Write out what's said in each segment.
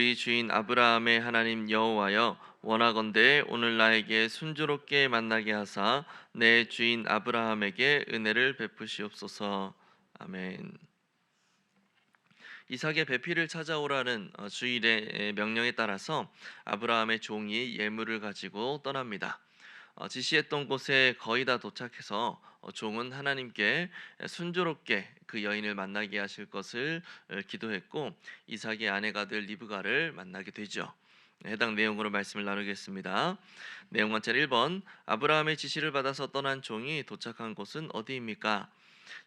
우리 주인 아브라함의 하나님 여호와여, 원하건대 오늘 나에게 순조롭게 만나게 하사 내 주인 아브라함에게 은혜를 베푸시옵소서. 아멘. 이삭의 배필을 찾아오라는 주일의 명령에 따라서 아브라함의 종이 예물을 가지고 떠납니다. 지시했던 곳에 거의 다 도착해서 종은 하나님께 순조롭게 그 여인을 만나게 하실 것을 기도했고, 이삭의 아내가 될 리브가를 만나게 되죠. 해당 내용으로 말씀을 나누겠습니다. 내용 관찰 1번, 아브라함의 지시를 받아서 떠난 종이 도착한 곳은 어디입니까?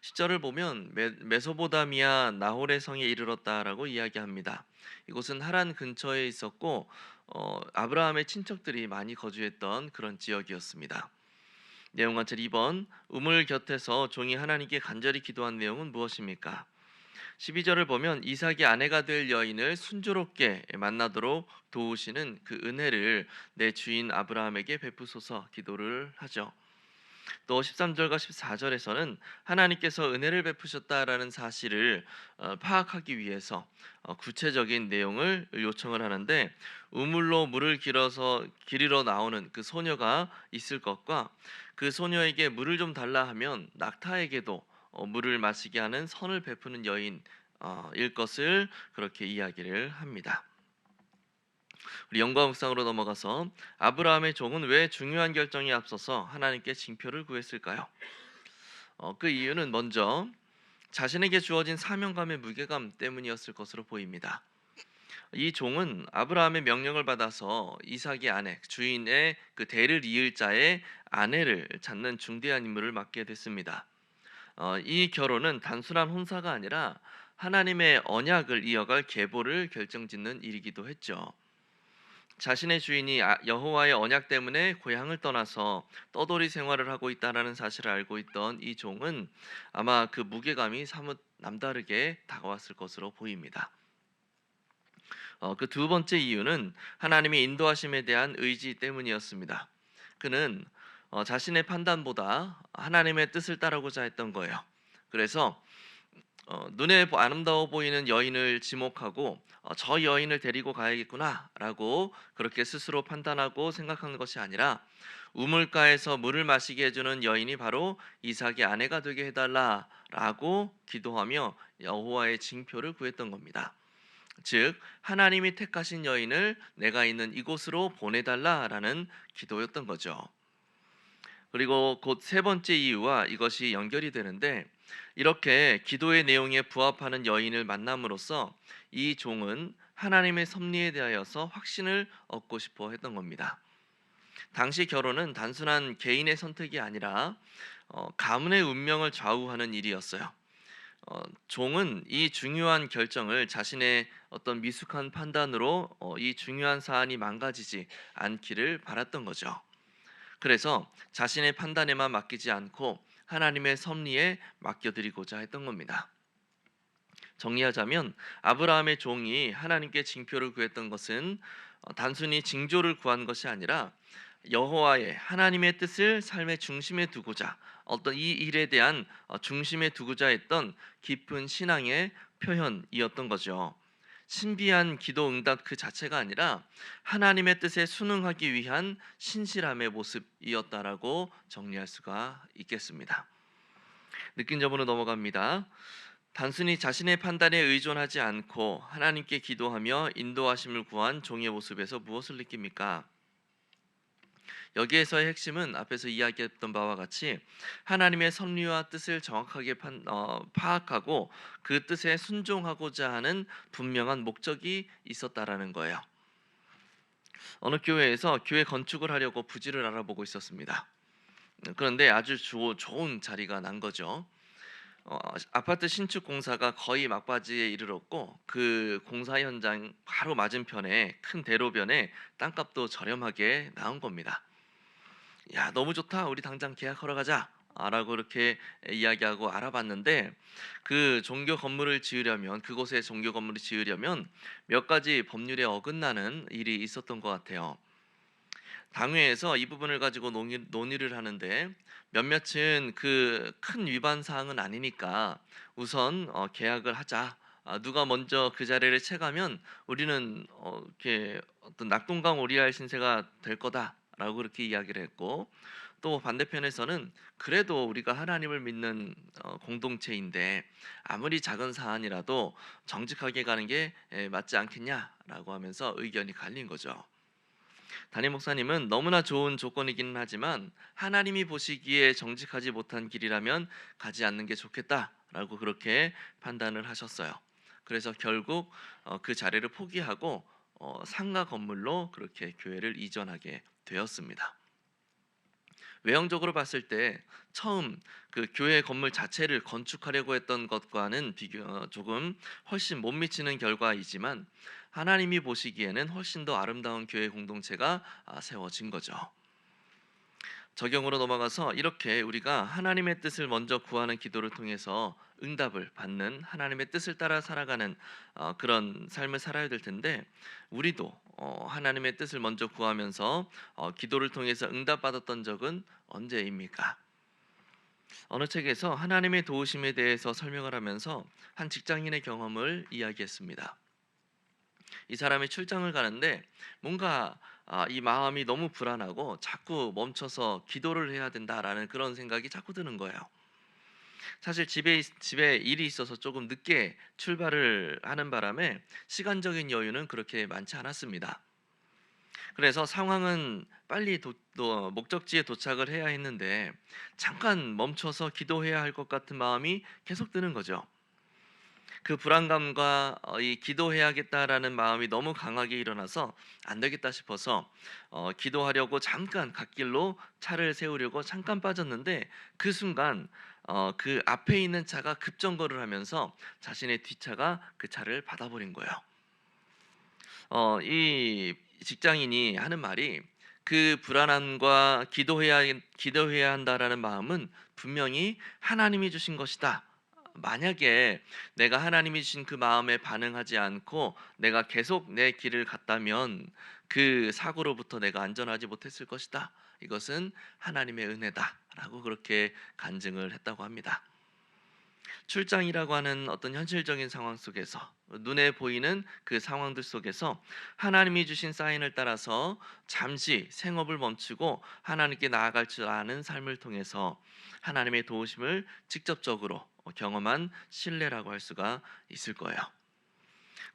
10절을 보면 메소보다미아 나홀의 성에 이르렀다라고 이야기합니다. 이곳은 하란 근처에 있었고 아브라함의 친척들이 많이 거주했던 그런 지역이었습니다. 내용 관찰 2번, 우물 곁에서 종이 하나님께 간절히 기도한 내용은 무엇입니까? 12절을 보면 이삭의 아내가 될 여인을 순조롭게 만나도록 도우시는 그 은혜를 내 주인 아브라함에게 베푸소서 기도를 하죠. 또 13절과 14절에서는 하나님께서 은혜를 베푸셨다라는 사실을 파악하기 위해서 구체적인 내용을 요청을 하는데, 우물로 물을 기르러 나오는 그 소녀가 있을 것과 그 소녀에게 물을 좀 달라 하면 낙타에게도 물을 마시게 하는 선을 베푸는 여인 일 것을 그렇게 이야기를 합니다. 우리 영과 묵상으로 넘어가서 아브라함의 종은 왜 중요한 결정에 앞서서 하나님께 징표를 구했을까요? 그 이유는 먼저 자신에게 주어진 사명감의 무게감 때문이었을 것으로 보입니다. 이 종은 아브라함의 명령을 받아서 이삭의 아내, 주인의 그 대를 이을 자의 아내를 찾는 중대한 임무를 맡게 됐습니다. 이 결혼은 단순한 혼사가 아니라 하나님의 언약을 이어갈 계보를 결정짓는 일이기도 했죠. 자신의 주인이 여호와의 언약 때문에 고향을 떠나서 떠돌이 생활을 하고 있다라는 사실을 알고 있던 이 종은 아마 그 무게감이 사뭇 남다르게 다가왔을 것으로 보입니다. 그 두 번째 이유는 하나님의 인도하심에 대한 의지 때문이었습니다. 그는 자신의 판단보다 하나님의 뜻을 따르고자 했던 거예요. 그래서 눈에 아름다워 보이는 여인을 지목하고 저 여인을 데리고 가야겠구나라고 그렇게 스스로 판단하고 생각한 것이 아니라, 우물가에서 물을 마시게 해주는 여인이 바로 이삭의 아내가 되게 해달라라고 기도하며 여호와의 징표를 구했던 겁니다. 즉 하나님이 택하신 여인을 내가 있는 이곳으로 보내달라라는 기도였던 거죠. 그리고 곧 세 번째 이유와 이것이 연결이 되는데, 이렇게 기도의 내용에 부합하는 여인을 만남으로써 이 종은 하나님의 섭리에 대하여서 확신을 얻고 싶어 했던 겁니다. 당시 결혼은 단순한 개인의 선택이 아니라 가문의 운명을 좌우하는 일이었어요. 종은 이 중요한 결정을 자신의 어떤 미숙한 판단으로 이 중요한 사안이 망가지지 않기를 바랐던 거죠. 그래서 자신의 판단에만 맡기지 않고 하나님의 섭리에 맡겨드리고자 했던 겁니다. 정리하자면 아브라함의 종이 하나님께 징표를 구했던 것은 단순히 징조를 구한 것이 아니라 여호와의 하나님의 뜻을 삶의 중심에 두고자, 어떤 이 일에 대한 중심에 두고자 했던 깊은 신앙의 표현이었던 거죠. 신비한 기도 응답 그 자체가 아니라 하나님의 뜻에 순응하기 위한 신실함의 모습이었다라고 정리할 수가 있겠습니다. 느낀 점으로 넘어갑니다. 단순히 자신의 판단에 의존하지 않고 하나님께 기도하며 인도하심을 구한 종의 모습에서 무엇을 느낍니까? 여기에서의 핵심은 앞에서 이야기했던 바와 같이 하나님의 섭리와 뜻을 정확하게 파악하고 그 뜻에 순종하고자 하는 분명한 목적이 있었다라는 거예요. 어느 교회에서 교회 건축을 하려고 부지를 알아보고 있었습니다. 그런데 아주 좋은 자리가 난 거죠. 아파트 신축 공사가 거의 막바지에 이르렀고, 그 공사 현장 바로 맞은편에 큰 대로변에 땅값도 저렴하게 나온 겁니다. 야, 너무 좋다. 우리 당장 계약하러 가자. 라고 이렇게 이야기하고 알아봤는데, 그곳에 종교 건물을 지으려면 몇 가지 법률에 어긋나는 일이 있었던 것 같아요. 당회에서 이 부분을 가지고 논의를 하는데, 몇몇은 그 큰 위반 사항은 아니니까 우선 계약을 하자 누가 먼저 그 자리를 채가면 우리는 이렇게 어떤 낙동강 오리알 신세가 될 거다라고 그렇게 이야기를 했고, 또 반대편에서는 그래도 우리가 하나님을 믿는 공동체인데 아무리 작은 사안이라도 정직하게 가는 게 맞지 않겠냐라고 하면서 의견이 갈린 거죠. 담임 목사님은 너무나 좋은 조건이기는 하지만 하나님이 보시기에 정직하지 못한 길이라면 가지 않는 게 좋겠다라고 그렇게 판단을 하셨어요. 그래서 결국 그 자리를 포기하고 상가 건물로 그렇게 교회를 이전하게 되었습니다. 외형적으로 봤을 때 처음 그 교회 건물 자체를 건축하려고 했던 것과는 조금 훨씬 못 미치는 결과이지만 하나님이 보시기에는 훨씬 더 아름다운 교회 공동체가 세워진 거죠. 적용으로 넘어가서 이렇게 우리가 하나님의 뜻을 먼저 구하는 기도를 통해서 응답을 받는, 하나님의 뜻을 따라 살아가는 그런 삶을 살아야 될 텐데, 우리도 하나님의 뜻을 먼저 구하면서 기도를 통해서 응답받았던 적은 언제입니까? 어느 책에서 하나님의 도우심에 대해서 설명을 하면서 한 직장인의 경험을 이야기했습니다. 이 사람이 출장을 가는데 뭔가 이 마음이 너무 불안하고 자꾸 멈춰서 기도를 해야 된다라는 그런 생각이 자꾸 드는 거예요. 사실 집에 일이 있어서 조금 늦게 출발을 하는 바람에 시간적인 여유는 그렇게 많지 않았습니다. 그래서 상황은 빨리 또 목적지에 도착을 해야 했는데 잠깐 멈춰서 기도해야 할 것 같은 마음이 계속 드는 거죠. 그 불안감과 이 기도해야겠다라는 마음이 너무 강하게 일어나서 안 되겠다 싶어서 기도하려고 잠깐 갓길로 차를 세우려고 잠깐 빠졌는데 그 순간 그 앞에 있는 차가 급정거를 하면서 자신의 뒷차가 그 차를 받아버린 거예요. 이 직장인이 하는 말이, 그 불안함과 기도해야 한다라는 마음은 분명히 하나님이 주신 것이다. 만약에 내가 하나님이 주신 그 마음에 반응하지 않고 내가 계속 내 길을 갔다면 그 사고로부터 내가 안전하지 못했을 것이다. 이것은 하나님의 은혜다라고 그렇게 간증을 했다고 합니다. 출장이라고 하는 어떤 현실적인 상황 속에서, 눈에 보이는 그 상황들 속에서 하나님이 주신 사인을 따라서 잠시 생업을 멈추고 하나님께 나아갈 줄 아는 삶을 통해서 하나님의 도우심을 직접적으로 경험한 신뢰라고 할 수가 있을 거예요.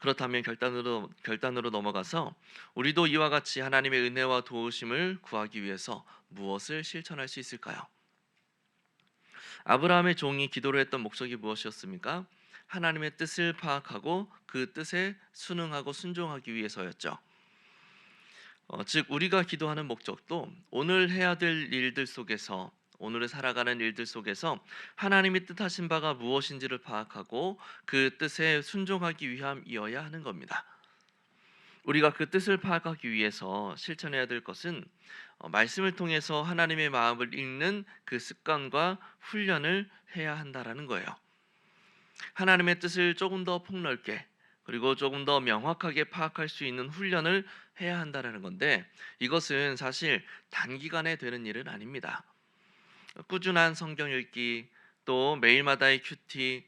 그렇다면 결단으로 넘어가서 우리도 이와 같이 하나님의 은혜와 도우심을 구하기 위해서 무엇을 실천할 수 있을까요? 아브라함의 종이 기도를 했던 목적이 무엇이었습니까? 하나님의 뜻을 파악하고 그 뜻에 순응하고 순종하기 위해서였죠. 즉 우리가 기도하는 목적도 오늘 해야 될 일들 속에서, 오늘을 살아가는 일들 속에서 하나님이 뜻하신 바가 무엇인지를 파악하고 그 뜻에 순종하기 위함이어야 하는 겁니다. 우리가 그 뜻을 파악하기 위해서 실천해야 될 것은 말씀을 통해서 하나님의 마음을 읽는 그 습관과 훈련을 해야 한다라는 거예요. 하나님의 뜻을 조금 더 폭넓게, 그리고 조금 더 명확하게 파악할 수 있는 훈련을 해야 한다라는 건데, 이것은 사실 단기간에 되는 일은 아닙니다. 꾸준한 성경 읽기, 또 매일마다의 큐티,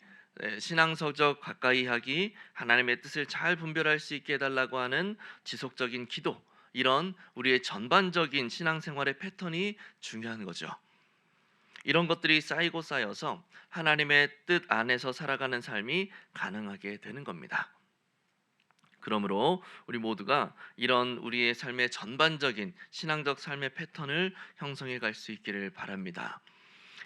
신앙 서적 가까이 하기, 하나님의 뜻을 잘 분별할 수 있게 해달라고 하는 지속적인 기도, 이런 우리의 전반적인 신앙생활의 패턴이 중요한 거죠. 이런 것들이 쌓이고 쌓여서 하나님의 뜻 안에서 살아가는 삶이 가능하게 되는 겁니다. 그러므로 우리 모두가 이런 우리의 삶의 전반적인 신앙적 삶의 패턴을 형성해 갈 수 있기를 바랍니다.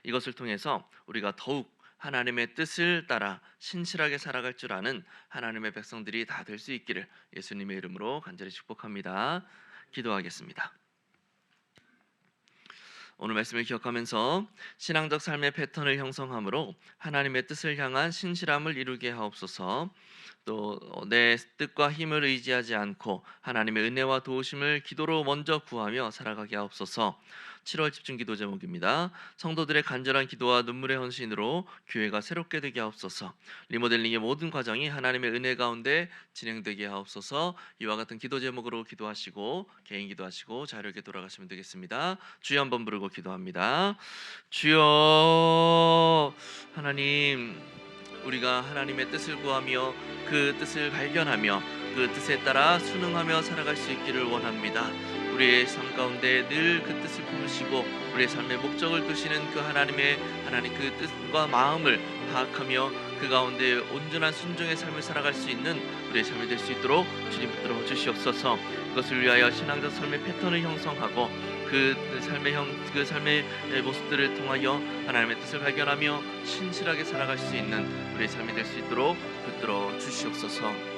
이것을 통해서 우리가 더욱 하나님의 뜻을 따라 신실하게 살아갈 줄 아는 하나님의 백성들이 다 될 수 있기를 예수님의 이름으로 간절히 축복합니다. 기도하겠습니다. 오늘 말씀을 기억하면서 신앙적 삶의 패턴을 형성함으로 하나님의 뜻을 향한 신실함을 이루게 하옵소서. 또 내 뜻과 힘을 의지하지 않고 하나님의 은혜와 도우심을 기도로 먼저 구하며 살아가게 하옵소서. 7월 집중 기도 제목입니다. 성도들의 간절한 기도와 눈물의 헌신으로 교회가 새롭게 되게 하옵소서. 리모델링의 모든 과정이 하나님의 은혜 가운데 진행되게 하옵소서. 이와 같은 기도 제목으로 기도하시고 개인 기도하시고 자료에게 돌아가시면 되겠습니다. 주여 한번 부르고 기도합니다. 주여. 하나님, 우리가 하나님의 뜻을 구하며 그 뜻을 발견하며 그 뜻에 따라 순응하며 살아갈 수 있기를 원합니다. 우리의 삶 가운데 늘 그 뜻을 품으시고 우리의 삶의 목적을 두시는 그 하나님 그 뜻과 마음을 파악하며 그 가운데 온전한 순종의 삶을 살아갈 수 있는 우리의 삶이 될 수 있도록 주님 붙들어 주시옵소서. 그것을 위하여 신앙적 삶의 패턴을 형성하고 그 삶의 모습들을 통하여 하나님의 뜻을 발견하며 신실하게 살아갈 수 있는 우리의 삶이 될 수 있도록 붙들어 주시옵소서.